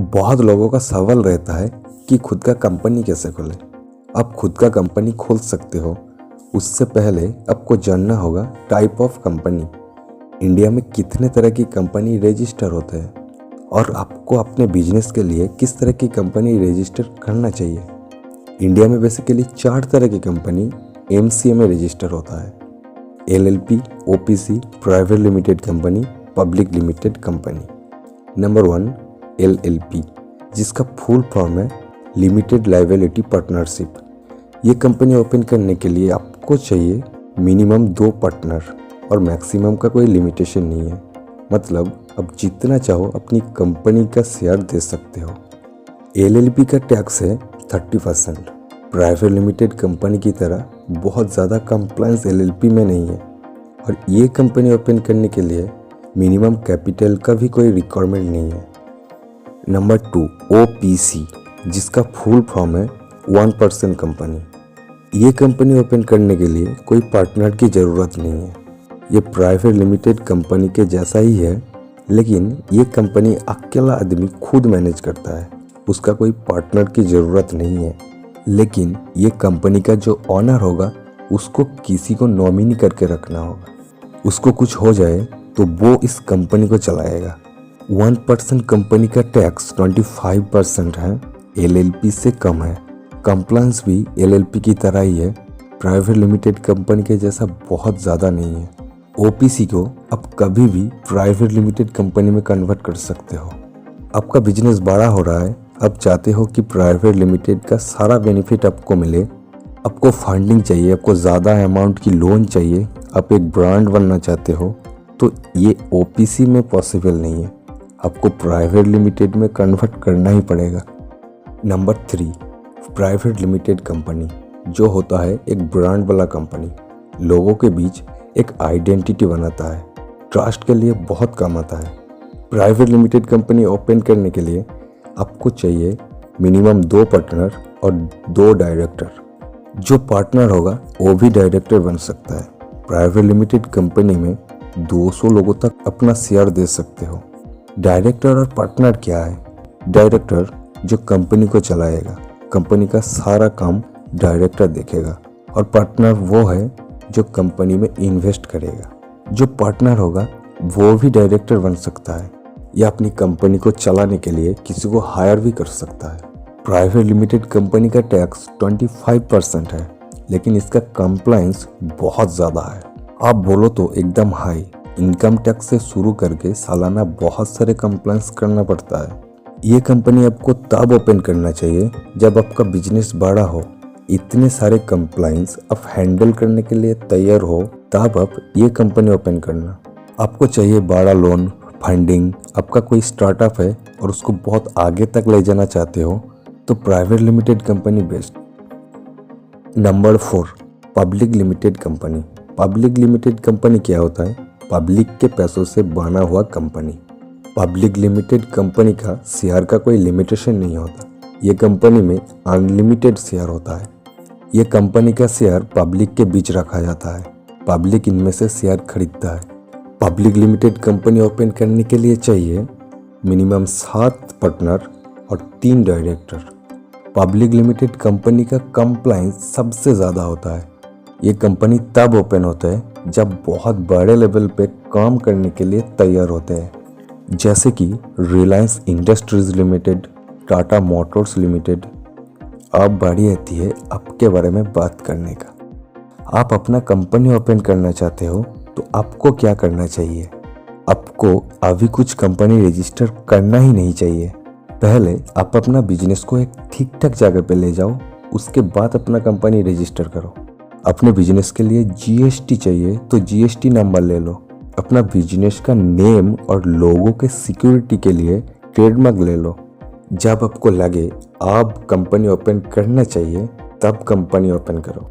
बहुत लोगों का सवाल रहता है कि खुद का कंपनी कैसे खोलें। आप खुद का कंपनी खोल सकते हो, उससे पहले आपको जानना होगा टाइप ऑफ कंपनी। इंडिया में कितने तरह की कंपनी रजिस्टर होते हैं और आपको अपने बिजनेस के लिए किस तरह की कंपनी रजिस्टर करना चाहिए। इंडिया में बेसिकली 4 तरह की कंपनी एमसीए में रजिस्टर होता है: LLP, OPC, private limited company, public limited company. Number 1, LLP, जिसका फुल फॉर्म है लिमिटेड लायबिलिटी पार्टनरशिप। ये कंपनी ओपन करने के लिए आपको चाहिए मिनिमम 2 पार्टनर और मैक्सिमम का कोई लिमिटेशन नहीं है। मतलब आप जितना चाहो अपनी कंपनी का शेयर दे सकते हो। एलएलपी का टैक्स है 30%। प्राइवेट लिमिटेड कंपनी की तरह बहुत ज़्यादा कंप्लायंस एलएलपी में नहीं है और ये कंपनी ओपन करने के लिए मिनिमम कैपिटल का भी कोई रिक्वायरमेंट नहीं है। नंबर 2, ओपीसी, जिसका फुल फॉर्म है 1% कंपनी। ये कंपनी ओपन करने के लिए कोई पार्टनर की ज़रूरत नहीं है। ये प्राइवेट लिमिटेड कंपनी के जैसा ही है, लेकिन ये कंपनी अकेला आदमी खुद मैनेज करता है, उसका कोई पार्टनर की ज़रूरत नहीं है। लेकिन ये कंपनी का जो ऑनर होगा उसको किसी को नॉमिनी करके रखना होगा। उसको कुछ हो जाए तो वो इस कंपनी को चलाएगा। 1% कंपनी का टैक्स 25% है, एलएलपी से कम है। कंप्लायंस भी एलएलपी की तरह ही है, प्राइवेट लिमिटेड कंपनी के जैसा बहुत ज़्यादा नहीं है। ओपीसी को आप कभी भी प्राइवेट लिमिटेड कंपनी में कन्वर्ट कर सकते हो। आपका बिजनेस बड़ा हो रहा है, आप चाहते हो कि प्राइवेट लिमिटेड का सारा बेनिफिट आपको मिले, आपको फंडिंग चाहिए, आपको ज़्यादा अमाउंट की लोन चाहिए, आप एक ब्रांड बनना चाहते हो, तो ये ओपीसी में पॉसिबल नहीं है। आपको प्राइवेट लिमिटेड में कन्वर्ट करना ही पड़ेगा। नंबर 3, प्राइवेट लिमिटेड कंपनी, जो होता है एक ब्रांड वाला कंपनी, लोगों के बीच एक आइडेंटिटी बनाता है, ट्रस्ट के लिए बहुत काम आता है। प्राइवेट लिमिटेड कंपनी ओपन करने के लिए आपको चाहिए मिनिमम 2 पार्टनर और 2 डायरेक्टर। जो पार्टनर होगा वो भी डायरेक्टर बन सकता है। प्राइवेट लिमिटेड कंपनी में 200 लोगों तक अपना शेयर दे सकते हो। डायरेक्टर और पार्टनर क्या है? डायरेक्टर जो कंपनी को चलाएगा, कंपनी का सारा काम डायरेक्टर देखेगा, और पार्टनर वो है जो कंपनी में इन्वेस्ट करेगा। जो पार्टनर होगा वो भी डायरेक्टर बन सकता है या अपनी कंपनी को चलाने के लिए किसी को हायर भी कर सकता है। प्राइवेट लिमिटेड कंपनी का टैक्स 25% है, लेकिन इसका कंप्लायंस बहुत ज़्यादा है। आप बोलो तो एकदम हाई। इनकम टैक्स से शुरू करके सालाना बहुत सारे कंप्लायंस करना पड़ता है। ये कंपनी आपको तब ओपन करना चाहिए जब आपका बिजनेस बड़ा हो, इतने सारे कंप्लायंस आप हैंडल करने के लिए तैयार हो, तब आप ये कंपनी ओपन करना। आपको चाहिए बड़ा लोन, फंडिंग, आपका कोई स्टार्टअप है और उसको बहुत आगे तक ले जाना चाहते हो, तो private limited company best. Number 4, public limited company. Public limited company क्या होता है? पब्लिक के पैसों से बना हुआ कंपनी। पब्लिक लिमिटेड कंपनी का शेयर का कोई लिमिटेशन नहीं होता। ये कंपनी में अनलिमिटेड शेयर होता है। ये कंपनी का शेयर पब्लिक के बीच रखा जाता है, पब्लिक इनमें से शेयर खरीदता है। पब्लिक लिमिटेड कंपनी ओपन करने के लिए चाहिए मिनिमम 7 पार्टनर और 3 डायरेक्टर। पब्लिक लिमिटेड कंपनी का कंप्लायंस सबसे ज़्यादा होता है। ये कंपनी तब ओपन होता है जब बहुत बड़े लेवल पे काम करने के लिए तैयार होते हैं, जैसे कि Reliance industries limited, Tata Motors limited. अब बारी आती है आपके बारे में बात करने का। आप अपना कंपनी ओपन करना चाहते हो तो आपको क्या करना चाहिए? आपको अभी कुछ कंपनी रजिस्टर करना ही नहीं चाहिए। पहले आप अपना बिजनेस को एक ठीक ठाक जगह पे ले जाओ, उसके बाद अपना कंपनी रजिस्टर करो। अपने बिजनेस के लिए जीएसटी चाहिए तो जीएसटी नंबर ले लो। अपना बिजनेस का नेम और लोगों के सिक्योरिटी के लिए ट्रेडमार्क ले लो। जब आपको लगे आप कंपनी ओपन करना चाहिए, तब कंपनी ओपन करो।